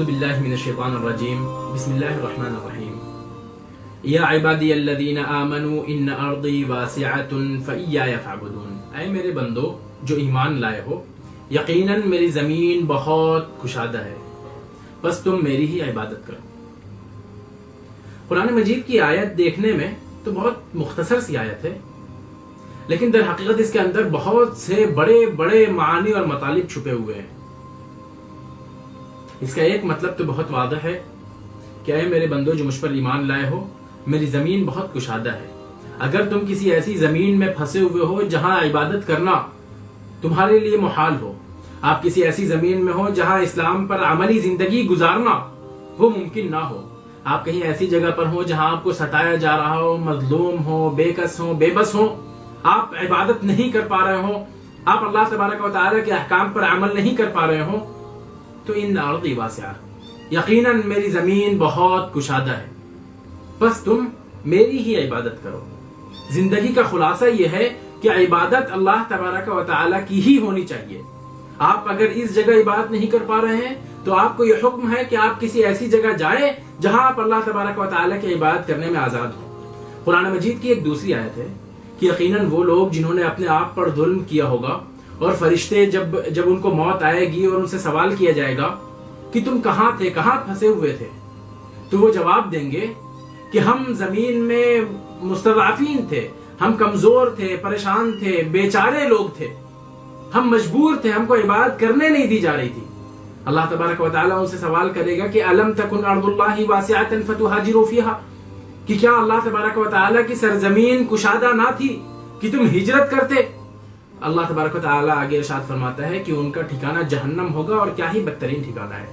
باللہ من الشیطان الرجیم بسم اللہ الرحمن الرحیم یا عبادی الذین آمنوا ان ارضی واسعۃ فایای فاعبدون، اے میرے بندو جو ایمان لائے ہو، یقیناً میری زمین بہت کشادہ ہے، بس تم میری ہی عبادت کرو۔ قرآن مجید کی آیت دیکھنے میں تو بہت مختصر سی آیت ہے، لیکن در حقیقت اس کے اندر بہت سے بڑے بڑے معانی اور مطالب چھپے ہوئے ہیں۔ اس کا ایک مطلب تو بہت واضح ہے کہ اے میرے بندو جو مجھ پر ایمان لائے ہو، میری زمین بہت کشادہ ہے۔ اگر تم کسی ایسی زمین میں پھنسے ہوئے ہو جہاں عبادت کرنا تمہارے لیے محال ہو، آپ کسی ایسی زمین میں ہو جہاں اسلام پر عملی زندگی گزارنا وہ ممکن نہ ہو، آپ کہیں ایسی جگہ پر ہو جہاں آپ کو ستایا جا رہا ہو، مظلوم ہو، بے کس ہو، بے بس ہو، آپ عبادت نہیں کر پا رہے ہو، آپ اللہ تبارک و تعالیٰ کے احکام پر عمل نہیں کر پا رہے ہو، تو ان ارضی واسعہ، یقیناً میری زمین بہت کشادہ ہے، بس تم میری ہی عبادت کرو۔ زندگی کا خلاصہ یہ ہے کہ عبادت اللہ تبارک و تعالیٰ کی ہی ہونی چاہیے۔ آپ اگر اس جگہ عبادت نہیں کر پا رہے ہیں تو آپ کو یہ حکم ہے کہ آپ کسی ایسی جگہ جائیں جہاں آپ اللہ تبارک و تعالیٰ کی عبادت کرنے میں آزاد ہوں۔ قرآن مجید کی ایک دوسری آیت ہے کہ یقیناً وہ لوگ جنہوں نے اپنے آپ پر ظلم کیا ہوگا اور فرشتے جب ان کو موت آئے گی اور ان سے سوال کیا جائے گا کہ تم کہاں تھے، کہاں پھنسے ہوئے تھے، تو وہ جواب دیں گے کہ ہم زمین میں مستضعفین تھے، ہم کمزور تھے، پریشان تھے، بیچارے لوگ تھے، ہم مجبور تھے، ہم کو عبادت کرنے نہیں دی جا رہی تھی۔ اللہ تبارک و تعالیٰ ان سے سوال کرے گا کہ الم تکن ارض اللہ واسعۃ فتہاجروا فیہا، کہ کیا اللہ تبارک و تعالیٰ کی سرزمین کشادہ نہ تھی کہ تم ہجرت کرتے؟ اللہ تبارک و تعالیٰ آگے ارشاد فرماتا ہے کہ ان کا ٹھکانہ جہنم ہوگا، اور کیا ہی بدترین ٹھکانہ ہے،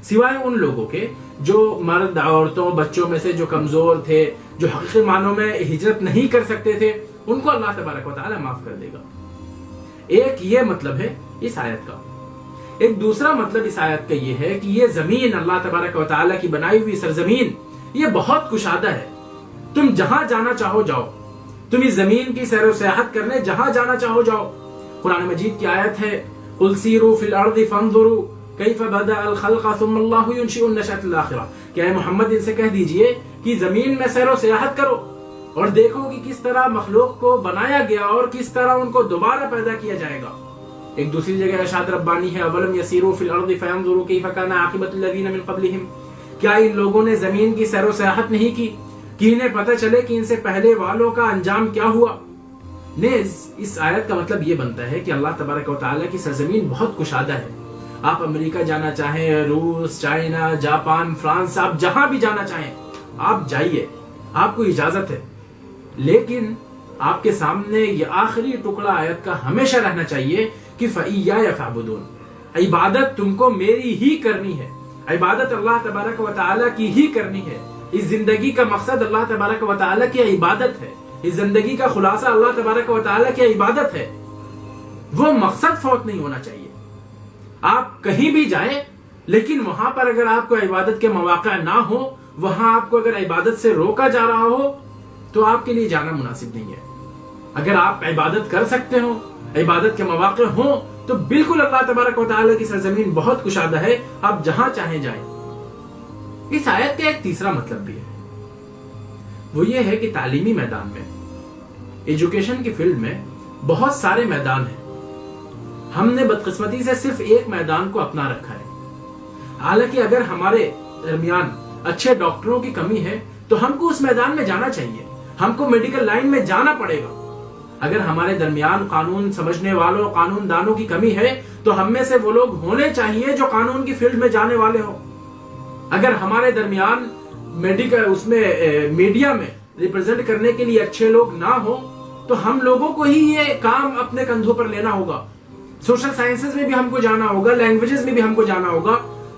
سوائے ان لوگوں کے جو مرد، عورتوں، بچوں میں سے جو کمزور تھے، جو حقیقی معنوں میں ہجرت نہیں کر سکتے تھے، ان کو اللہ تبارک و تعالیٰ معاف کر دے گا۔ ایک یہ مطلب ہے اس آیت کا۔ ایک دوسرا مطلب اس آیت کا یہ ہے کہ یہ زمین، اللہ تبارک و تعالیٰ کی بنائی ہوئی سرزمین، یہ بہت کشادہ ہے، تم جہاں جانا چاہو جاؤ، تم اس زمین کی سیر و سیاحت کرنے جہاں جانا چاہو جاؤ۔ قرآن مجید کی آیت ہے قُلْ سِیرُوا فِی الْأَرْضِ فَانظُرُوا کَیْفَ بَدَأَ الْخَلْقَ ثُمَّ اللَّهُ يُنْشِئُ النَّشْأَةَ الْآخِرَةَ کہ اے محمد ان سے کہہ دیجئے کہ زمین میں سیر و سیاحت کرو اور دیکھو کہ کس طرح مخلوق کو بنایا گیا اور کس طرح ان کو دوبارہ پیدا کیا جائے گا۔ ایک دوسری جگہ ارشاد ربانی ہے اَوَلَمْ يَسِیرُوا فِی الْأَرْضِ فَيَنظُرُوا کَیْفَ کَانَ عَاقِبَةُ الَّذِینَ مِن قَبْلِهِمْ، کیا ان لوگوں نے زمین کی سیر و سیاحت نہیں کی کہ انہیں پتہ چلے کہ ان سے پہلے والوں کا انجام کیا ہوا؟ نیز اس آیت کا مطلب یہ بنتا ہے کہ اللہ تبارک و تعالیٰ کی سرزمین بہت کشادہ ہے۔ آپ امریکہ جانا چاہیں، روس، چائنا، جاپان، فرانس، آپ جہاں بھی جانا چاہیں آپ جائیے، آپ کو اجازت ہے، لیکن آپ کے سامنے یہ آخری ٹکڑا آیت کا ہمیشہ رہنا چاہیے کہ فَإِيَّايَ فَاعْبُدُونَ، عبادت تم کو میری ہی کرنی ہے، عبادت اللہ تبارک و تعالیٰ کی ہی کرنی ہے۔ اس زندگی کا مقصد اللہ تبارک و تعالیٰ کی عبادت ہے، اس زندگی کا خلاصہ اللہ تبارک و تعالیٰ کی عبادت ہے، وہ مقصد فوت نہیں ہونا چاہیے۔ آپ کہیں بھی جائیں لیکن وہاں پر اگر آپ کو عبادت کے مواقع نہ ہو، وہاں آپ کو اگر عبادت سے روکا جا رہا ہو تو آپ کے لیے جانا مناسب نہیں ہے۔ اگر آپ عبادت کر سکتے ہو، عبادت کے مواقع ہوں، تو بالکل اللہ تبارک و تعالیٰ کی سرزمین بہت کشادہ ہے، آپ جہاں چاہیں جائیں۔ اس آیت کا ایک تیسرا مطلب بھی ہے، وہ یہ ہے کہ تعلیمی میدان میں، ایجوکیشن کی فیلڈ میں بہت سارے میدان ہیں، ہم نے بدقسمتی سے صرف ایک میدان کو اپنا رکھا ہے۔ حالانکہ اگر ہمارے درمیان اچھے ڈاکٹروں کی کمی ہے تو ہم کو اس میدان میں جانا چاہیے، ہم کو میڈیکل لائن میں جانا پڑے گا۔ اگر ہمارے درمیان قانون سمجھنے والوں، قانون دانوں کی کمی ہے تو ہم میں سے وہ لوگ ہونے چاہیے جو قانون کی فیلڈ میں جانے والے ہوں۔ اگر ہمارے درمیان میڈیا میں ریپرزینٹ کرنے کے لیے اچھے لوگ نہ ہوں تو ہم لوگوں کو ہی یہ کام اپنے کندھوں پر لینا ہوگا۔ سوشل سائنسز میں بھی ہم کو جانا ہوگا، لینگویجز میں بھی ہم کو جانا ہوگا،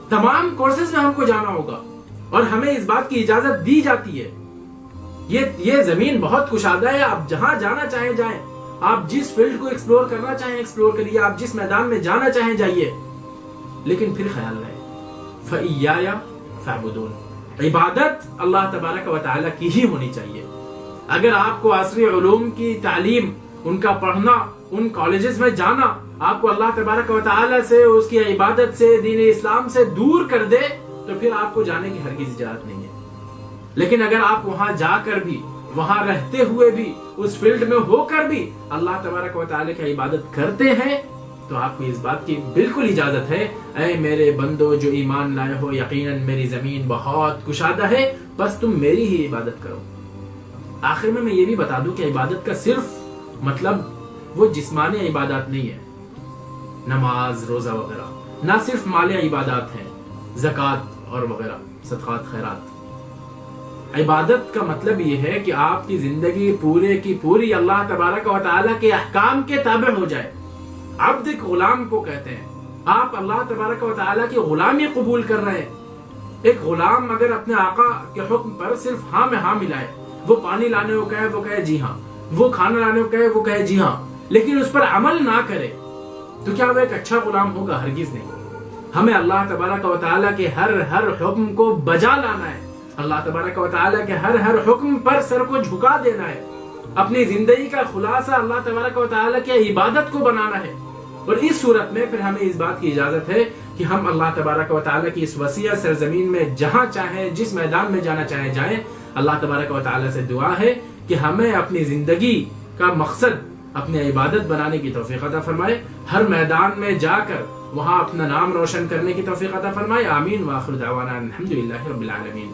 تمام کورسز میں ہم کو جانا ہوگا، اور ہمیں اس بات کی اجازت دی جاتی ہے۔ یہ زمین بہت کشادہ ہے، آپ جہاں جانا چاہیں جائیں، آپ جس فیلڈ کو ایکسپلور کرنا چاہیں ایکسپلور کریے، آپ جس میدان میں جانا چاہیں جائیے، لیکن پھر خیال رہے فَإِيَّايَ فَاعْبُدُونَ، عبادت اللہ تبارک و تعالیٰ کی ہی ہونی چاہیے۔ اگر آپ کو عصری علوم کی تعلیم، ان کا پڑھنا، ان کالجز میں جانا آپ کو اللہ تبارک و تعالیٰ سے، اس کی عبادت سے، دین اسلام سے دور کر دے تو پھر آپ کو جانے کی ہرگز اجازت نہیں ہے۔ لیکن اگر آپ وہاں جا کر بھی، وہاں رہتے ہوئے بھی، اس فیلڈ میں ہو کر بھی اللہ تبارک و تعالی کی عبادت کرتے ہیں تو آپ کو اس بات کی بالکل اجازت ہے، اے میرے بندو جو ایمان لائے ہو، یقیناً میری زمین بہت کشادہ ہے، بس تم میری ہی عبادت کرو۔ آخر میں یہ بھی بتا دوں کہ عبادت کا صرف مطلب وہ جسمانی عبادات نہیں ہے، نماز، روزہ وغیرہ، نہ صرف مالی عبادات ہیں، زکوٰۃ اور وغیرہ، صدقات، خیرات۔ عبادت کا مطلب یہ ہے کہ آپ کی زندگی پورے کی پوری اللہ تبارک و تعالیٰ کے احکام کے تابع ہو جائے۔ عبد ایک غلام کو کہتے ہیں، آپ اللہ تبارک و تعالیٰ کی غلامی قبول کر رہے ہیں۔ ایک غلام اگر اپنے آقا کے حکم پر صرف ہاں میں ہاں ملائے، وہ پانی لانے کو کہے وہ کہے جی ہاں، وہ کھانا لانے کو کہے وہ کہے جی ہاں، لیکن اس پر عمل نہ کرے تو کیا وہ ایک اچھا غلام ہوگا؟ ہرگز نہیں۔ ہمیں اللہ تبارک و تعالیٰ کے ہر حکم کو بجا لانا ہے، اللہ تبارک و تعالیٰ کے ہر حکم پر سر کو جھکا دینا ہے، اپنی زندگی کا خلاصہ اللہ تبارک و تعالیٰ کی عبادت کو بنانا ہے۔ اور اس صورت میں پھر ہمیں اس بات کی اجازت ہے کہ ہم اللہ تبارک و تعالیٰ کی اس وسیع سرزمین میں جہاں چاہیں، جس میدان میں جانا چاہیں جائیں۔ اللہ تبارک و تعالیٰ سے دعا ہے کہ ہمیں اپنی زندگی کا مقصد اپنی عبادت بنانے کی توفیق عطا فرمائے، ہر میدان میں جا کر وہاں اپنا نام روشن کرنے کی توفیق عطا فرمائے۔ آمین۔ وآخر دعوانا الحمدللہ رب العالمین۔